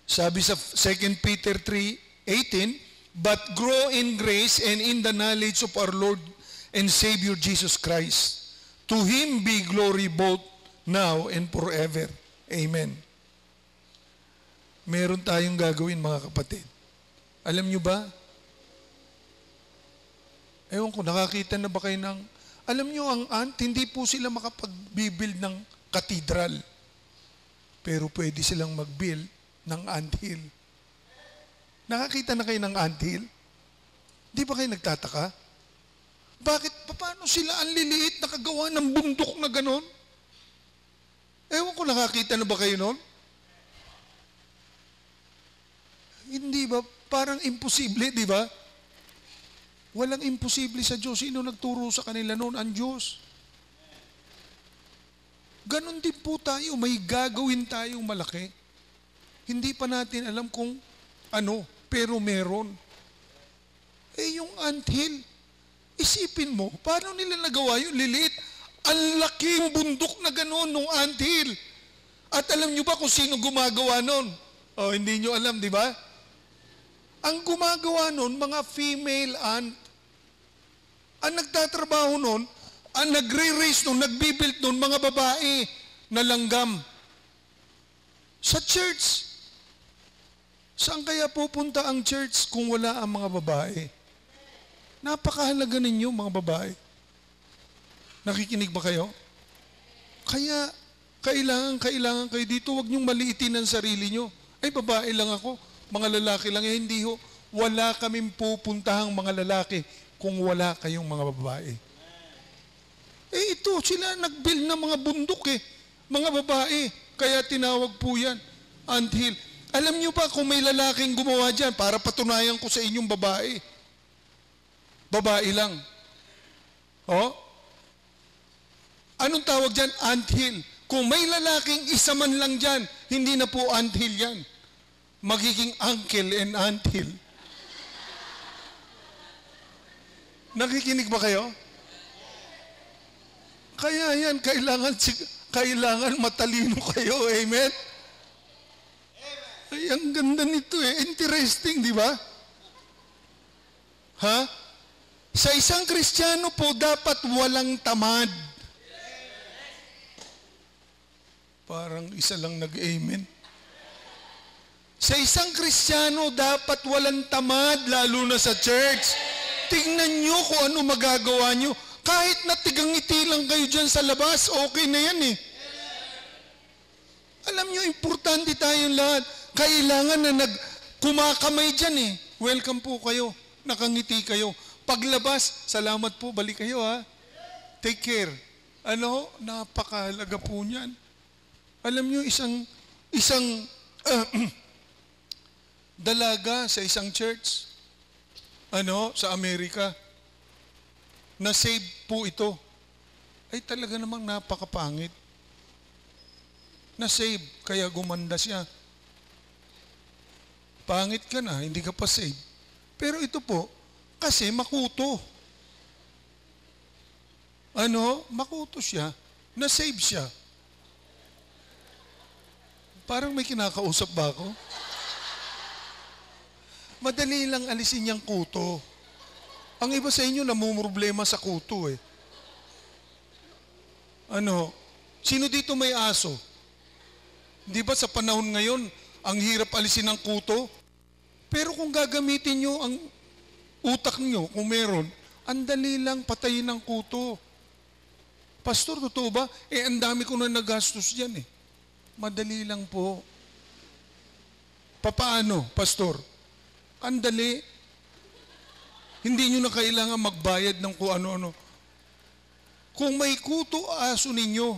Sabi sa 2 Peter 3:18, but grow in grace and in the knowledge of our Lord and Savior Jesus Christ. To Him be glory both now and forever. Amen. Meron tayong gagawin mga kapatid. Alam nyo ba? Ewan ko, nakakita na ba kayo ng... Alam nyo, ang ant, hindi po sila makapag-build ng katedral. Pero pwede silang mag-build ng anthill. Nakakita na kayo ng anthill? Di ba kayo nagtataka? Bakit? Paano sila ang liliit na kagawa ng bundok na ganon? Ewan ko, nakakita na ba kayo nun? Hindi ba? Parang imposible, di ba? Walang imposible sa Diyos. Sino nagturo sa kanila noon? Ang Diyos. Ganon din po tayo. May gagawin tayong malaki. Hindi pa natin alam kung ano, pero meron. Yung anthill, isipin mo, paano nila nagawa yun? Liliit. Ang laking bundok na ganon nung anthill. At alam nyo ba kung sino gumagawa nun? Hindi nyo alam, di ba? Ang gumagawa nun, mga female ant. Ang nagtatrabaho nun, ang nagre-raise nun, nagbibuild nun, mga babae na langgam. Sa church. Saan kaya pupunta ang church kung wala ang mga babae? Napakahalaga ninyo, mga babae. Nakikinig ba kayo? Kaya, kailangan kayo dito, huwag niyong maliitin ang sarili niyo. Babae lang ako. Mga lalaki lang, hindi ho. Wala kaming pupuntahang mga lalaki kung wala kayong mga babae. Ito, sila nag-build ng mga bundok mga babae. Kaya tinawag po yan, anthill. Alam niyo ba kung may lalaking gumawa dyan para patunayan ko sa inyong babae? Babae lang. Anong tawag dyan? Anthill. Kung may lalaking isa man lang dyan, hindi na po anthill yan. Magiging uncle and anthill. Nakikinig ba kayo? Kaya yan, kailangan matalino kayo. Amen? Ay, ang ganda nito Interesting, di ba? Sa isang Kristiyano po, dapat walang tamad. Parang isa lang nag-amen. Sa isang Kristiyano, dapat walang tamad, lalo na sa church. Tingnan nyo kung ano magagawa nyo. Kahit natigangiti lang kayo dyan sa labas, okay na yan eh. Alam nyo, importante tayong lahat. Kailangan na kumakamay dyan eh. Welcome po kayo. Nakangiti kayo. Paglabas, salamat po, balik kayo ha. Take care. Napakahalaga po niyan. Alam nyo, isang dalaga sa isang church, sa Amerika, na-save po ito. Ay talaga namang napakapangit. Na-save, kaya gumanda siya. Pangit ka na, hindi ka pa save. Pero ito po, kasi makuto. Makuto siya, na-save siya. Parang may kinakausap ba ako? Madali lang alisin niyang kuto. Ang iba sa inyo namumroblema sa kuto eh. Sino dito may aso? Di ba sa panahon ngayon, ang hirap alisin ng kuto? Pero kung gagamitin nyo ang utak nyo, kung meron, ang dali lang patayin ng kuto. Pastor, totoo ba? Ang dami ko na nagastos dyan eh. Madali lang po. Papaano, Pastor? Ang dali. Hindi nyo na kailangan magbayad ng kung ano-ano. Kung may kuto aso ninyo,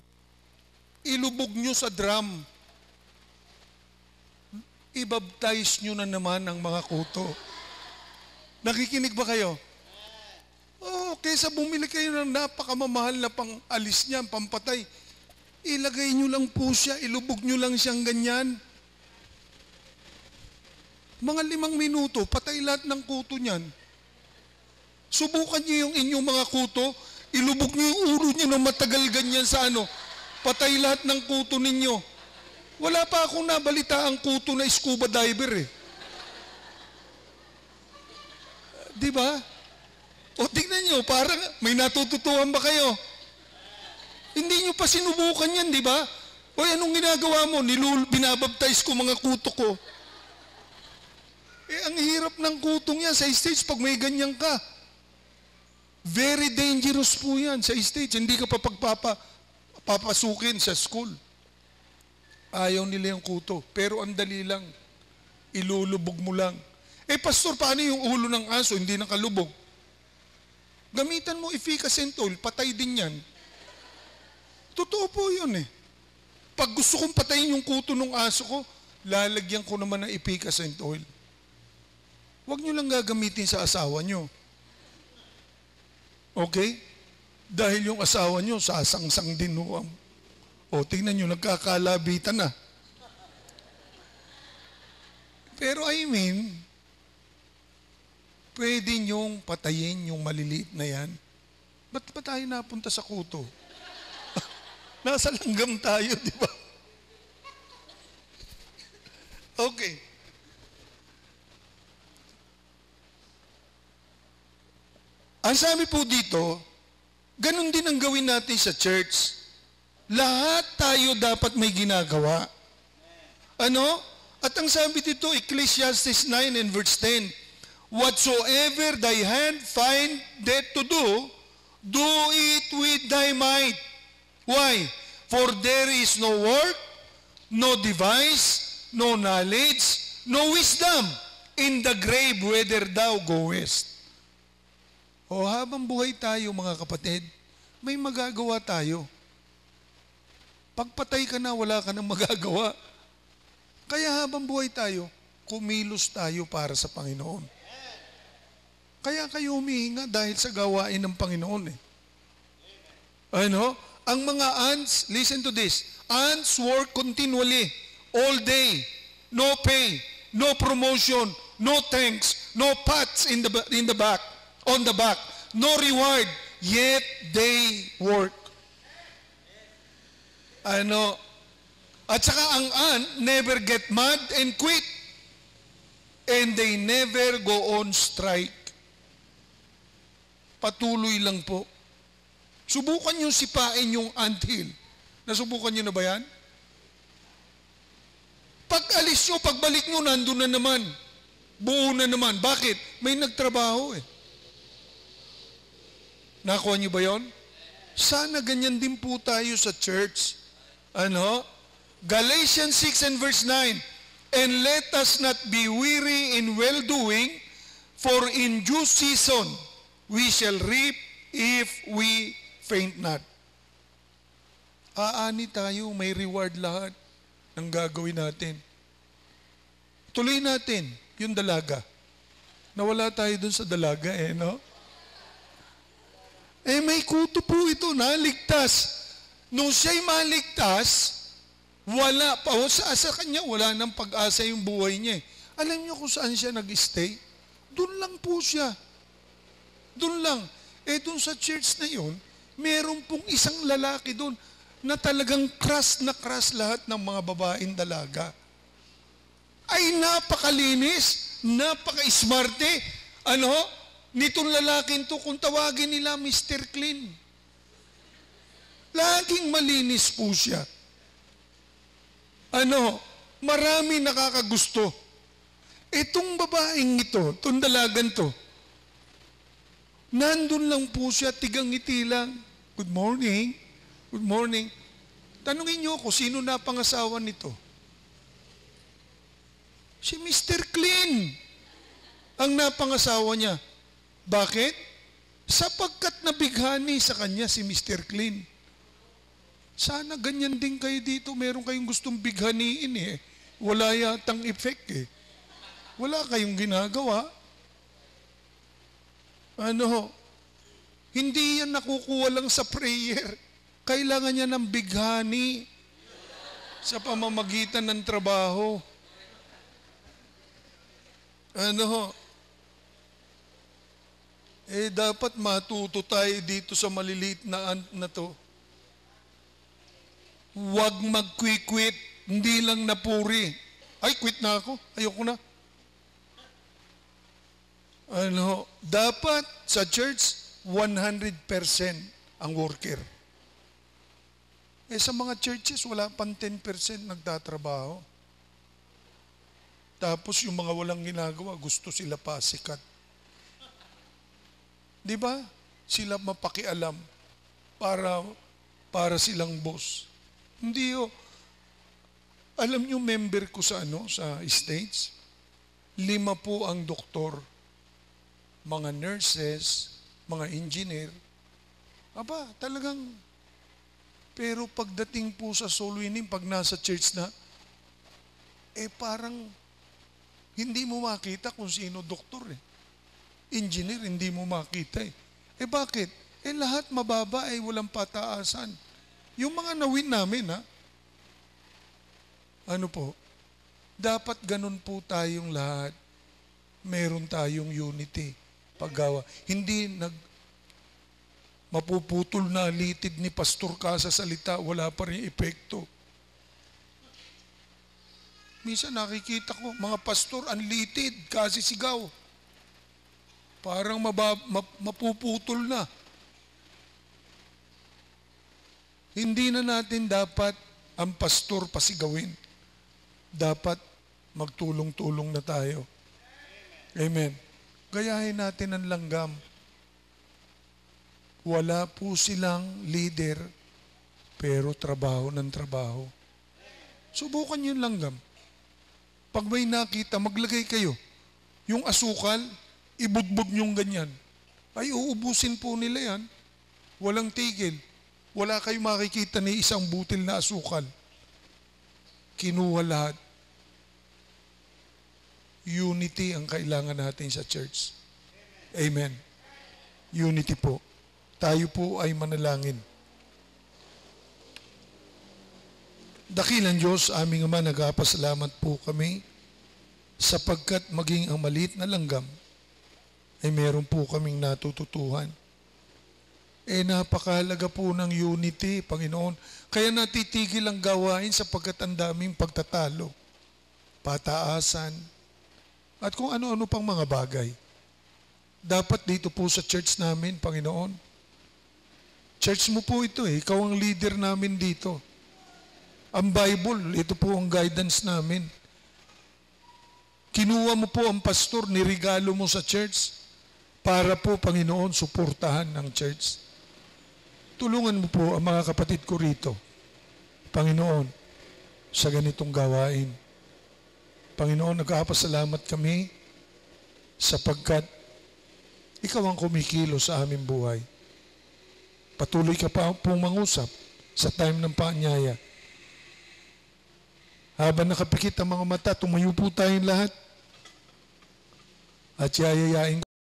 ilubog nyo sa drum. Ibaptize nyo na naman ang mga kuto. Nakikinig ba kayo? Kaysa bumili kayo ng napakamamahal na pang-alis niya, pampatay, ilagay nyo lang po siya, ilubog nyo lang siyang ganyan. Mga 5 minuto, patay lahat ng kuto niyan. Subukan nyo yung inyong mga kuto, ilubog nyo yung ulo nyo na matagal ganyan sa patay lahat ng kuto ninyo. Wala pa akong nabalita ang kuto na scuba diver eh. Di ba? O tignan nyo, parang may natututuhan ba kayo? Hindi nyo pa sinubukan yan, di ba? O anong ginagawa mo? Binabaptize ko mga kuto ko. Ang hirap ng kutong yan sa stage pag may ganyan ka. Very dangerous po yan sa stage. Hindi ka pa papasukin sa school. Ayaw nila yung kuto. Pero ang dali lang. Ilulubog mo lang. Pastor, paano yung ulo ng aso? Hindi nakalubog. Gamitan mo efficacent oil, patay din yan. Totoo po yun eh. Pag gusto kong patayin yung kuto ng aso ko, lalagyan ko naman ng efficacent oil. Huwag nyo lang gagamitin sa asawa nyo. Okay? Dahil yung asawa nyo, sasangsang din ho. Tingnan nyo, nagkakalabitan na. Pero I mean, pwede nyong patayin yung maliliit na yan. Ba't ba tayo napunta sa kuto? Nasa langgam tayo, di ba? Okay. Ang sabi po dito, ganun din ang gawin natin sa church. Lahat tayo dapat may ginagawa. At ang sabi dito, Ecclesiastes 9 and verse 10, whatsoever thy hand findeth to do, do it with thy might. Why? For there is no work, no device, no knowledge, no wisdom in the grave whither thou goest. Habang buhay tayo mga kapatid, may magagawa tayo. Pagpatay ka na, wala ka nang magagawa. Kaya habang buhay tayo, kumilos tayo para sa Panginoon. Kaya kayo humihinga dahil sa gawain ng Panginoon eh. Ang mga ants, listen to this, ants work continually, all day, no pay, no promotion, no thanks, no pats on the back, no reward, yet they work. At saka ang ant never get mad and quit, and they never go on strike. Patuloy lang po. Subukan nyo sipain yung anthill. Nasubukan nyo na ba yan? Pag alis nyo, pagbalik nyo, nandun na naman. Buo na naman. Bakit? May nagtrabaho eh. Nakuha niyo ba yon? Sana ganyan din po tayo sa church. Galatians 6 and verse 9, and let us not be weary in well-doing, for in due season we shall reap if we faint not. Aani tayo, may reward lahat ng gagawin natin. Tuloy natin yung dalaga. Nawala tayo dun sa dalaga no? May kuto po ito, naligtas. Nung siya'y maligtas, wala pa, sa kanya wala nang pag-asa yung buhay niya. Alam niyo kung saan siya nag-stay? Doon lang po siya. Doon lang. Doon sa church na yun, meron pong isang lalaki doon na talagang crush na crush lahat ng mga babaeng dalaga. Ay napakalinis, napaka-smarte. Nitong lalaking to, kung tawagin nila Mr. Clean. Laging malinis po siya. Marami nakakagusto. Itong babaeng ito, itong dalagan to, nandun lang po siya, tigang ngiti lang. Good morning. Good morning. Tanungin niyo ako, sino na pangasawa nito? Si Mr. Clean ang napangasawa niya. Bakit? Sapagkat nabighani sa kanya si Mr. Clean. Sana ganyan din kayo dito. Meron kayong gustong bighaniin Wala yatang effect Wala kayong ginagawa. Hindi yan nakukuha lang sa prayer. Kailangan niya ng bighani sa pamamagitan ng trabaho. Dapat matuto tayo dito sa maliliit na to. Huwag mag-quit. Hindi lang napuri. Ay, quit na ako. Ayoko na. Dapat sa church, 100% ang worker. Sa mga churches, wala pang 10% nagtatrabaho. Tapos yung mga walang ginagawa, gusto sila pasikat. Di ba? Sila mapakialam para silang boss. Hindi Alam niyo, member ko sa States, 5 po ang doktor, mga nurses, mga engineer. Talagang, pero pagdating po sa soul winning, pag nasa church na, parang hindi mo makita kung sino doktor Engineer, hindi mo makita bakit? Lahat mababa walang pataasan. Yung mga nawin namin dapat ganun po tayong lahat. Meron tayong unity. Paggawa. Hindi mapuputol na litid ni Pastor ka sa salita, wala pa rin epekto. Minsan nakikita ko, mga pastor, unlitid, kasi sigaw. Parang mapuputol na. Hindi na natin dapat ang pastor pasigawin. Dapat magtulong-tulong na tayo. Amen. Gayahin natin ang langgam. Wala po silang leader, pero trabaho ng trabaho. Subukan yung langgam. Pag may nakita, maglagay kayo. Yung asukal, ibudbud nyong ganyan. Ay, uubusin po nila yan. Walang tigil. Wala kayong makikita ni isang butil na asukal. Kinuha lahat. Unity ang kailangan natin sa church. Amen. Unity po. Tayo po ay manalangin. Dakilang Diyos, aming Ama, nagpapasalamat po kami sapagkat maging ang maliit na langgam ay meron po kaming natututuhan. Napakahalaga po ng unity, Panginoon. Kaya natitigil ang gawain sapagkat ang daming pagtatalo, pataasan, at kung ano-ano pang mga bagay. Dapat dito po sa church namin, Panginoon. Church mo po ito Ikaw ang leader namin dito. Ang Bible, ito po ang guidance namin. Kinuha mo po ang pastor, nirigalo mo sa church para po, Panginoon, suportahan ng church. Tulungan mo po ang mga kapatid ko rito, Panginoon, sa ganitong gawain. Panginoon, nagpapasalamat kami sapagkat ikaw ang kumikilos sa aming buhay. Patuloy ka pa pong mangusap sa time ng paanyaya. Habang nakapikit ang mga mata, tumayo po tayong lahat at yayayain